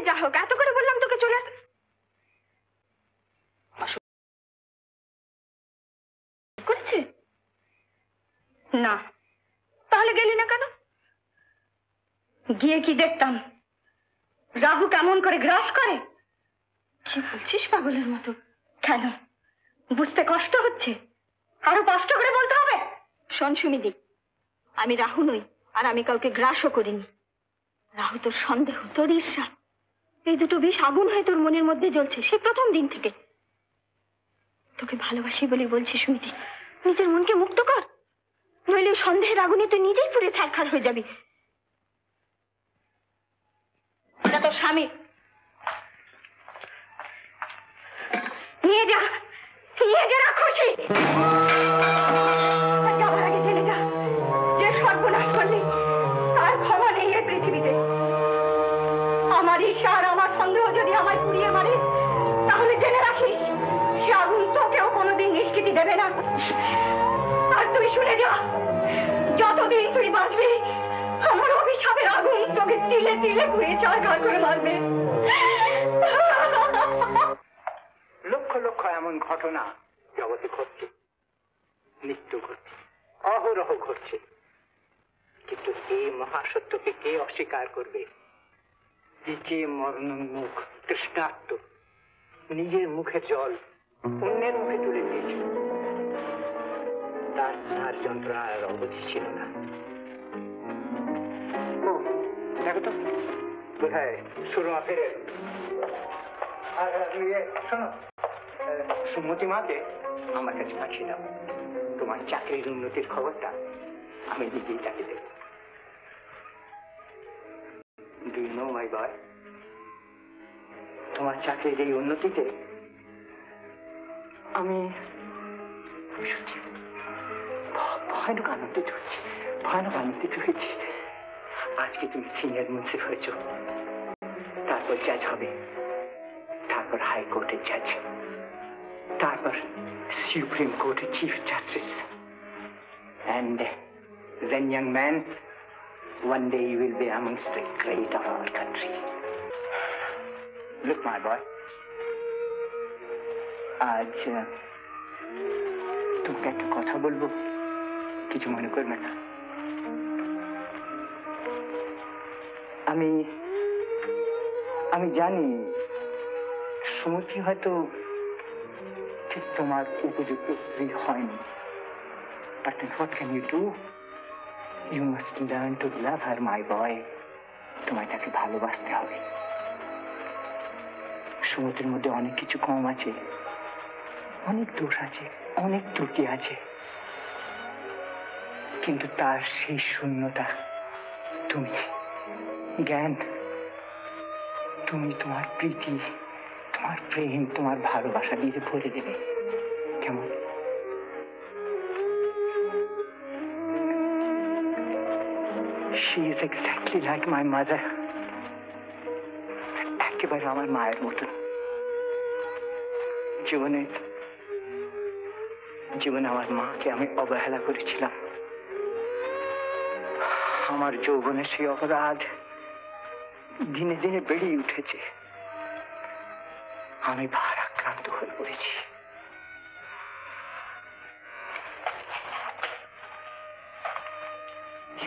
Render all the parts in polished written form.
যা হোক, এত করে বললাম তোকে চলে আসতে। করেছে না, তাহলে গেলি না কেন? গিয়ে কি দেখতাম রাহু কেমন করে গ্রাস করে? কি বলছিস পাগলের মতো? কেন বুঝতে কষ্ট হচ্ছে? আরো কষ্ট করে বলতে হবে। শোন সুমিদি, আমি রাহু নই, আর আমি কাউকে গ্রাসও করিনি। রাহু তোর সন্দেহ, তোর ঈর্ষা, এই দুটো বিষ আগুন হয়ে তোর মনের মধ্যে জ্বলছে সে প্রথম দিন থেকে। তোকে ভালোবাসি বলে বলছি সুমিতি, নিজের মনকে মুক্ত কর, নইলে সন্দেহের আগুনে তুই নিজেই পুড়ে ছারখার হয়ে যাবি। এটা তোর স্বামী, নিয়ে যা, নিয়ে যা রাক্ষসী। যাওয়ার আগে জেনে যা, যে সর্বনাশ করলি তার ক্ষমা নেই এই পৃথিবীতে। আমার ঈর্ষা আর আমার সন্দেহ যদি আমায় পুড়িয়ে মারে, তাহলে জেনে রাখিস সে আগুন তোকেও কোনোদিন নিষ্কৃতি দেবে না। আর তুই শুনে যা, যতদিন তুই বাঁচবি আমার অভিশাপের আগুন তোকে তিলে তিলে পুড়িয়ে ছারখার করে মারবে। লক্ষ লক্ষ এমন ঘটনা জগতে ঘটছে, নিত্য ঘটছে, অহরহ ঘটছে, কিন্তু এই মহাসত্যকে কে অস্বীকার করবে? যে মরণোন্মুখ তৃষ্ণার্ত, নিজের মুখে জল অন্যের মুখে তুলে দিয়েছিল, তার যন্ত্রণার অবধি ছিল না। ও দেখো তো, বোধহয় সুরমা ফেরে। আর শোনো, সুমতি মাকে আমার কাছে পাঠিয়ে দাও। তোমার চাকরির উন্নতির খবরটা আমি নিজেই তাকে দেব। Do you know my boy? তোমার চাকরির এই উন্নতিতে আমি সত্যি ভয়ানক আনন্দিত হচ্ছি, ভয়ানক আনন্দিত হয়েছি। আজকে তুমি সিনিয়র মুন্সিফ হয়েছ, তারপর জাজ হবে, তারপর হাইকোর্টের জাজ, তারপর সুপ্রিম কোর্টের chief justice, and then young man, one day you will be amongst the great of our country. Look my boy, আজ তোমাকে একটা কথা বলবো, কিছু মনে করবে না। আমি জানি সুমতি হয়তো ঠিক তোমার উপযুক্ত স্ত্রী হয়নি, but then what can you do? You must learn to love her, my boy. তোমায় তাকে ভালোবাসতে হবে। সুমতির মধ্যে অনেক কিছু কম আছে, অনেক দোষ আছে, অনেক ত্রুটি আছে, কিন্তু তার সেই শূন্যতা তুমি, জ্ঞান, তুমি তোমার প্রীতি, তোমার প্রেম, তোমার ভালোবাসা দিয়ে ভরে দেবে। কেমন? She is exactly like my mother. একেবারে আমার মায়ের মতন। জীবনে আমার মাকে আমি অবহেলা করেছিলাম। আমার যৌবনের সেই অপরাধ দিনে দিনে বেড়ে উঠেছে। আমি ভারাক্রান্ত হয়ে পড়েছি।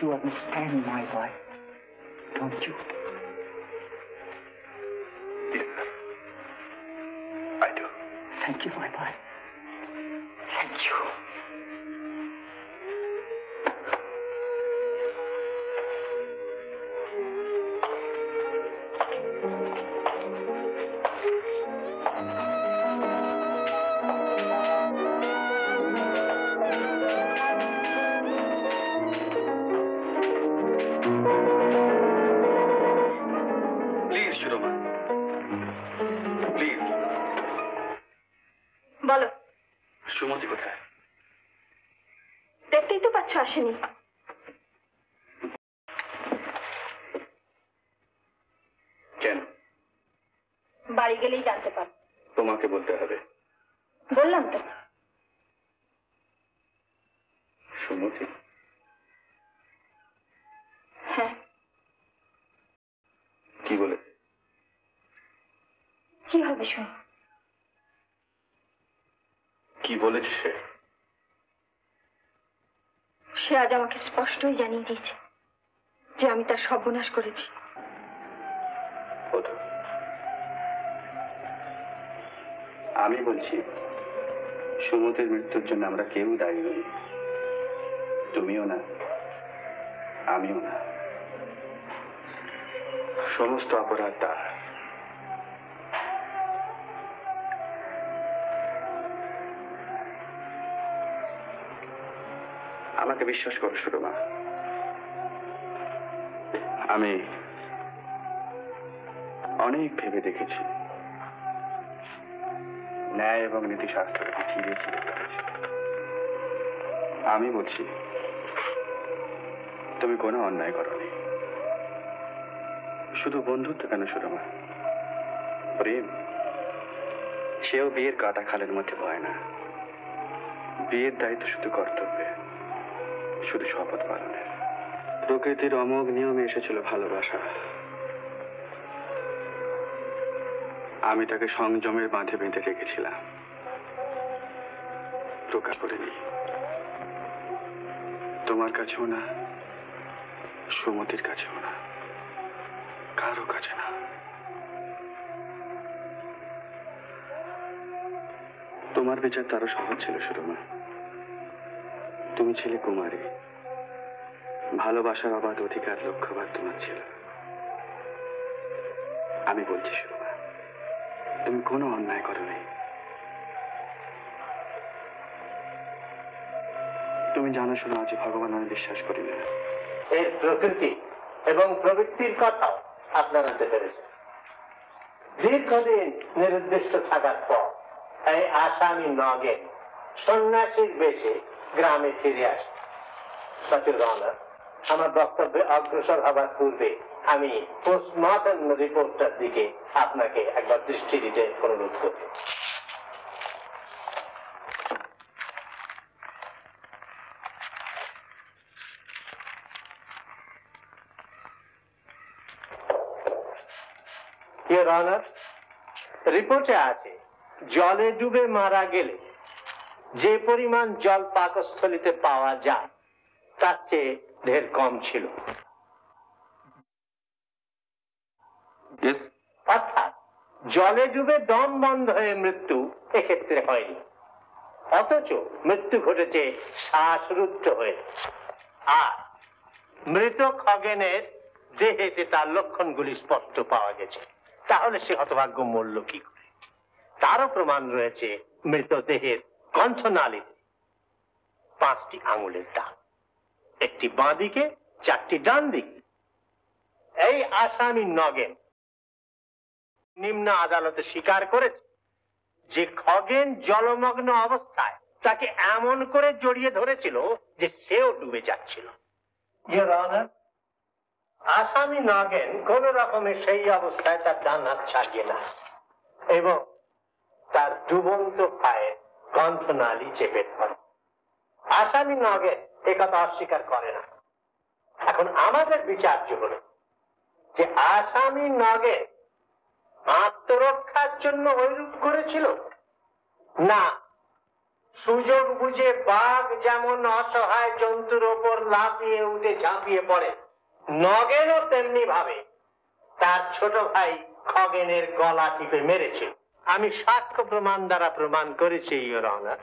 You understand, my boy, don't you? Yes, sir. I do. Thank you, my boy. Thank you. বলো, সুমতি কোথায়? দেখতেই তো পাচ্ছ আসেনি। কেন? বাড়ি গেলেই জানতে পার। তোমাকে বলতে হবে। বললাম তো। সুমতি? হ্যাঁ। কি বলে? কি হবে শুনি? কি বলেছে সে? সে আজ আমাকে স্পষ্টই জানিয়ে দিয়েছে যে আমি তার সর্বনাশ করেছি। বধূ, আমি বলছি, সুমতির মৃত্যুর জন্য আমরা কেউ দায়ী নই। তুমিও না, আমিও না। সমস্ত অপরাধ তার। আমাকে বিশ্বাস করো সুরমা, আমি অনেক ভেবে দেখেছি, ন্যায় এবং নীতিশাস্ত্রকে চিরে চিরে করেছি। আমি বলছি, তুমি কোনো অন্যায় করনি। শুধু বন্ধুত্ব কেন সুরমা, প্রেম সেও বিয়ের কাটা খালের মধ্যে হয় না। বিয়ের দায়িত্ব শুধু কর্তব্যে, শুধু শপথ পালনের। প্রকৃতির অমোঘ নিয়মে এসেছিল ভালোবাসা। আমি তাকে সংযমের বাঁধে বেঁধে রেখেছিলাম, প্রকাশ করিনি। তোমার কাছেও না, সুমতির কাছেও না, কারো কাছে না। তোমার বিচার তারও সহজ ছিল সুরমা। তুমি ছিলে কুমারী, ভালোবাসার অবাধ অধিকার লক্ষ্যবার তোমার ছিল। আমি বলছি সুরমা, তুমি কোনো অন্যায় করোনি। তুমি জানো শোনো, আজ ভগবান আমি বিশ্বাস করি না। এর প্রকৃতি এবং প্রবৃত্তির কথাও আপনারা জানতে পেরেছেন। দীর্ঘদিন নিরুদ্দেশ্য থাকার পর এই আসামি নগেন সন্ন্যাসীর বেশে গ্রামে ফিরে আসে। আমার বক্তব্যে অগ্রসর হবার পূর্বে আমি পোস্টমর্টম রিপোর্টটার দিকে আপনাকে একবার দৃষ্টি দিতে অনুরোধ করি। রিপোর্টে আছে জলে ডুবে মারা গেলে যে পরিমাণ জল পাকস্থলীতে পাওয়া যায় তার চেয়ে ঢের কম ছিল। অর্থাৎ জলে ডুবে দম বন্ধ হয়ে মৃত্যু এক্ষেত্রে হয়নি, অথচ মৃত্যু ঘটেছে শ্বাসরুদ্ধ হয়ে। আর মৃত খগেনের দেহেতে তার লক্ষণগুলি স্পষ্ট পাওয়া গেছে। তাহলে সে হতভাগ্য মরল কি করে? তারও প্রমাণ রয়েছে মৃতদেহের কণ্ঠনালীতে 5টি আঙুলের দাগ, একটি বাঁ দিকে, 4টি ডান দিকে। এই আসামি নগেন নিম্ন আদালতে স্বীকার করেছে যে খগেন জলমগ্ন অবস্থায় তাকে এমন করে জড়িয়ে ধরেছিল যে সেও ডুবে যাচ্ছিল। আসামি নগেন কোন রকমের সেই অবস্থায় তার ডান হাত ছাড়িয়ে না এবং তার ডুবন্ত পায়ের কণ্ঠনালী চেপে ধরে। আসামি নগেন একথা অস্বীকার করে না। এখন আমাদের বিচার্য হল যে আসামি নগেন আত্মরক্ষার জন্য ঐরূপ করেছিল, না সুযোগ বুঝে বাঘ যেমন অসহায় জন্তুর ওপর লাফিয়ে উঠে ঝাঁপিয়ে পড়ে, নগেনও তেমনি ভাবে তার ছোট ভাই খগেনের গলা টিপে মেরেছিল। আমি সাক্ষ্য প্রমাণ দ্বারা প্রমাণ করেছি ইওর অনার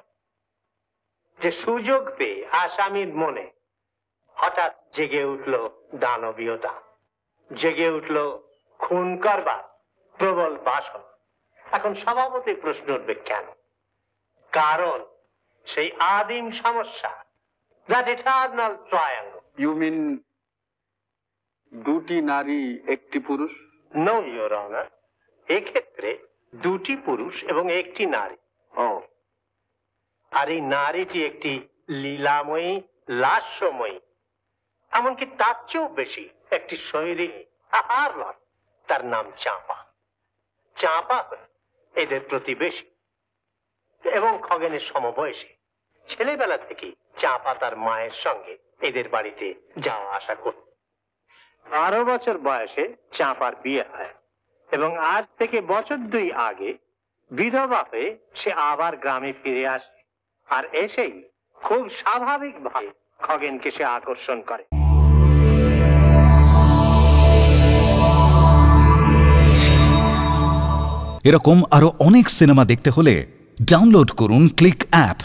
যে সুযোগ পেয়ে আসামির মনে হঠাৎ জেগে উঠল দানবীয়তা, জেগে উঠল খুন করবার প্রবল বাসনা। এখন স্বভাবতই প্রশ্ন উঠবে কেন? কারণ সেই আদিম সমস্যা, that eternal triangle. You mean দুটি নারী একটি পুরুষ? নো ইওর অনার, এক্ষেত্রে 2টি পুরুষ এবং 1টি নারী। আর এই নারীটি একটি লীলাময়ী, লাস্যময়ী, এমনকি তার চেয়েও বেশি একটি শৈরিনী, আর নয়, তার নাম চাঁপা। চাঁপা এদের প্রতিবেশী এবং খগেনের সমবয়সী। ছেলেবেলা থেকে চাঁপা তার মায়ের সঙ্গে এদের বাড়িতে যাওয়া আসা করত। 12 বছর বয়সে চাঁপার বিয়ে হয় এবং আজ থেকে বছর 2 আগে বিধবা হয়ে সে আবার গ্রামে ফিরে আসে, আর এসেই খুব স্বাভাবিকভাবে খগেনকে সে আকর্ষণ করে। এরকম আরো অনেক সিনেমা দেখতে হলে ডাউনলোড করুন ক্লিক অ্যাপ।